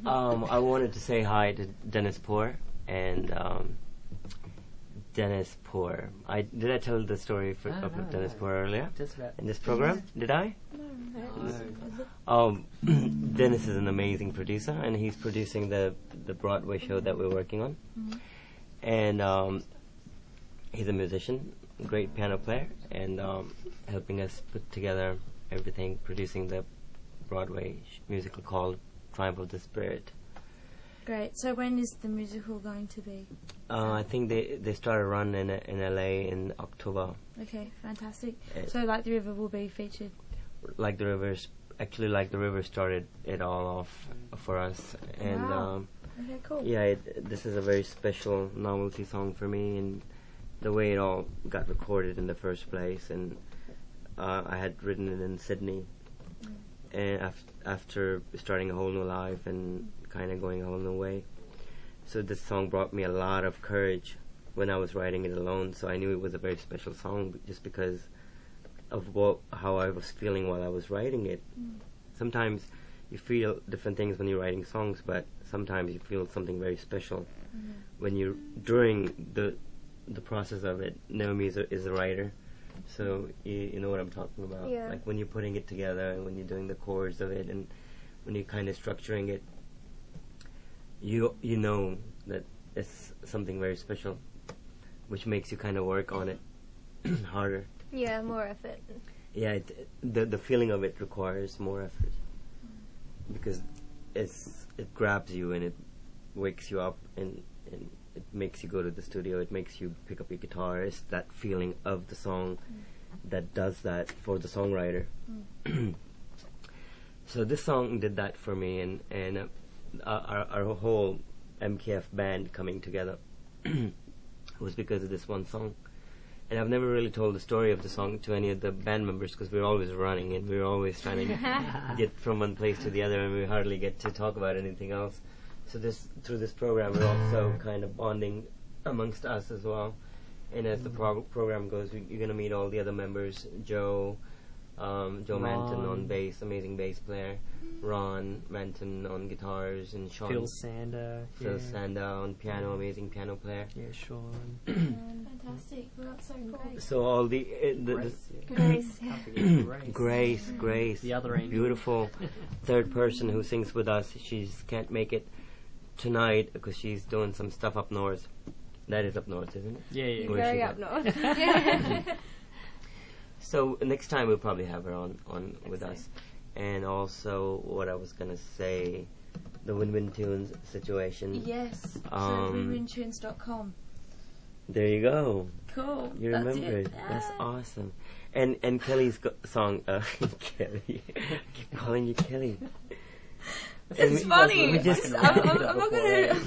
I wanted to say hi to Dennis Poor and Dennis Poor. Did I tell the story of Dennis Poor earlier in this program? Did I? No. Dennis is an amazing producer, and he's producing the Broadway show that we're working on. And he's a musician, great piano player, and helping us put together everything, producing the Broadway musical called Triumph of the Spirit. Great. So when is the musical going to be? I think they start a run in LA in October. Okay, fantastic. So Like the River will be featured? Like the River started it all off for us. And wow. Okay, cool. Yeah, this is a very special novelty song for me, and the way it all got recorded in the first place. And I had written it in Sydney. And after starting a whole new life and kind of going a whole new way. So this song brought me a lot of courage when I was writing it alone. So I knew it was a very special song just because of how I was feeling while I was writing it. Sometimes you feel different things when you're writing songs, but sometimes you feel something very special when you're during the process of it. Naomi is a writer. So you know what I'm talking about. Yeah. Like when you're putting it together and when you're doing the chords of it and when you're kind of structuring it, you know that it's something very special, which makes you kind of work on it harder. Yeah, more effort. Yeah, the feeling of it requires more effort because it grabs you and it wakes you up and it makes you go to the studio. It makes you pick up your guitar. It's that feeling of the song that does that for the songwriter. So this song did that for me, and our whole MKF band coming together was because of this one song. And I've never really told the story of the song to any of the band members because we're always running and we're always trying to get from one place to the other, and we hardly get to talk about anything else. So through this program, we're also kind of bonding amongst us as well. And as the program goes, you're going to meet all the other members. Joe Manton on bass, amazing bass player. Ron Manton on guitars, and Sean Phil Sander on piano, amazing piano player. Yeah, Sean. Fantastic. Well, that's so cool. So all the Grace, the other angel. beautiful third person who sings with us. She can't make it tonight because she's doing some stuff up north. That is up north, isn't it? Yeah. Very up north. So next time we'll probably have her on with us. And also, what I was gonna say, the Win-Win Tunes situation. Yes. So winwintunes.com. There you go. Cool. You That's remember it. it. That's awesome. And Kelly's song, Kelly. Keep calling you Kelly. This is funny. We just, I'm not gonna.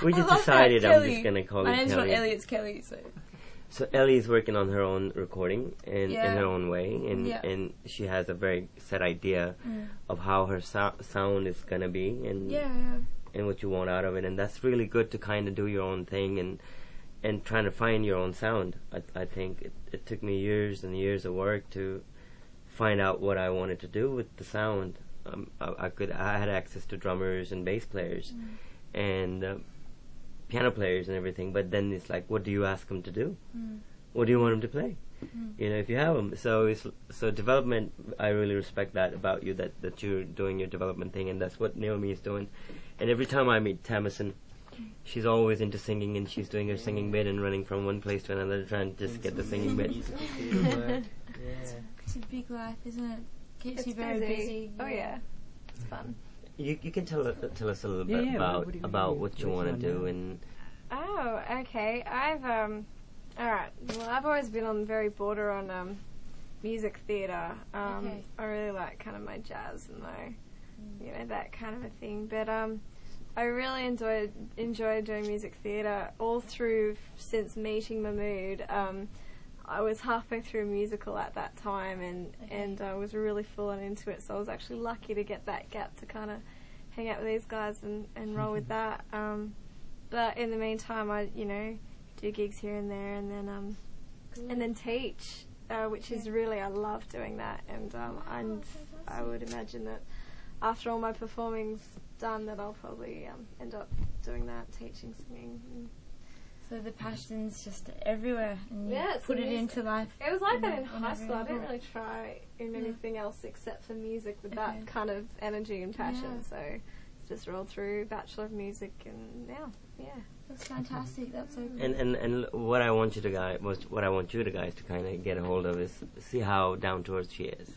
we just I love decided that, I'm Kelly. just gonna call My you name's Kelly. not Ellie, it's Kelly. So Ellie's working on her own recording in her own way, and she has a very set idea of how her sound is gonna be, and what you want out of it, and that's really good to kind of do your own thing and trying to find your own sound. I think it took me years and years of work to find out what I wanted to do with the sound. I had access to drummers and bass players and piano players and everything, but then it's like, what do you ask them to do? What do you want them to play? You know, if you have them. So development, I really respect that about you, that you're doing your development thing, and that's what Naomi is doing. And every time I meet Tamison, she's always into singing, and she's doing her singing bit and running from one place to another trying to just get the singing bit. It's a big life, isn't it? Keeps It's you very busy. Oh yeah, it's fun. You can tell us a little bit about what you want to do and. Oh, okay. Alright. Well, I've always been on very border on music theatre. Okay. I really like kind of my jazz and that kind of a thing. But I really enjoyed doing music theatre all through since meeting Mahmood. I was halfway through a musical at that time, and I was really full on into it. So I was actually lucky to get that gap to kind of hang out with these guys and roll with that. But in the meantime, I do gigs here and there, and then teach, which is really, I love doing that. And I would imagine that after all my performing done that I'll probably end up doing that, teaching singing. So the passion's just everywhere, and you put it into life. It was like that in high school. I didn't really try in anything else except for music with that kind of energy and passion. So it's just rolled through Bachelor of Music, and now, that's fantastic. That's so cool. And what I want you to guys to kind of get a hold of is see how down to earth she is,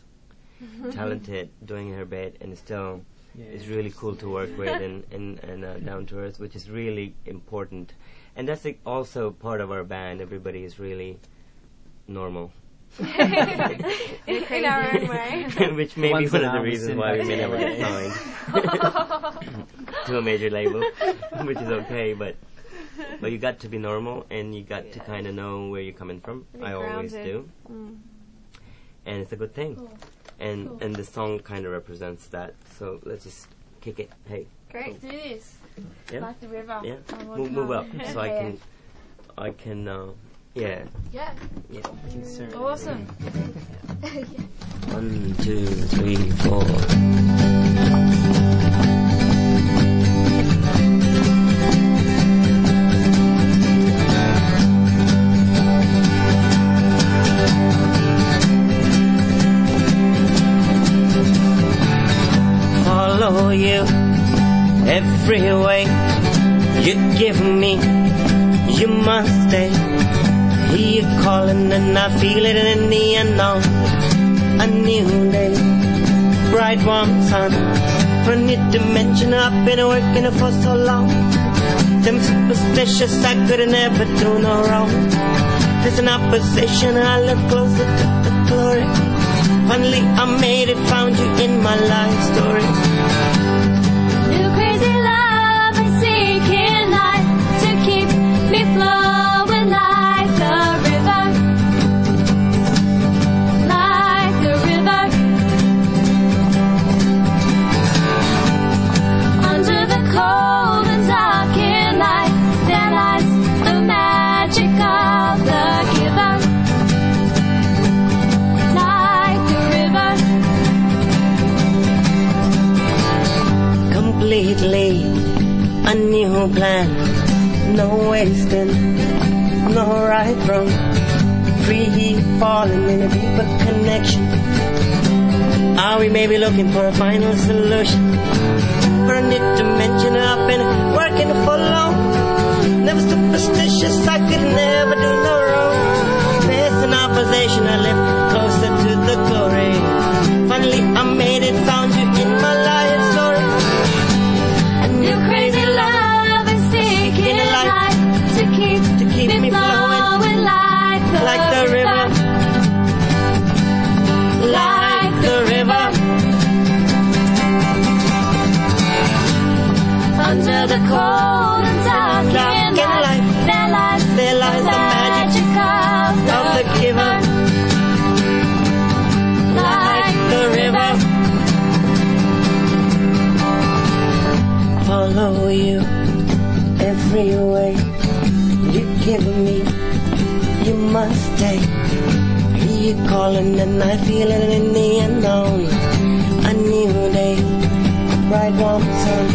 talented, doing her bit, and still is really cool to work with, and down to earth, which is really important. And that's also part of our band. Everybody is really normal. In our own way. Which may be one of the reasons why we may never get signed to a major label, which is okay, but you got to be normal, and you got to kind of know where you're coming from. I always do. And it's a good thing. Cool. And the song kind of represents that. So let's just kick it. Hey. Great. Let's do this. Yeah. Like the river. Yeah. Move up so I can. Yeah. Yeah. Awesome. Awesome. 1, 2, 3, 4. Follow you every way you give me, you must stay. Hear you calling and I feel it in the unknown. A new day, bright warm sun, for a new dimension. I've been working for so long. Them superstitious, I could never do no wrong. There's an opposition, I look closer to the glory. Finally I made it, found you in my life story. New crazy love I seek in life to keep me flowing like the river. Like the river. Under the cold and dark in light, there lies the magic of the giver. Like the river. Completely a new plan, no wasting, no right wrong, free falling in a deeper connection. Are we maybe looking for a final solution, for a new dimension? I've been working for long, never superstitious, I could never do no wrong. There's an opposition, I live closer to the glory. Finally I made it, found you in my life story. New crazy love I seek in life to keep me flowing like the river. Like the river. Under the cold and dark in life, there lies the magic of the giver. Like the river. Follow you every way you give me, you must stay. Hear you calling and I feel it in the unknown. A new day, bright warm sun,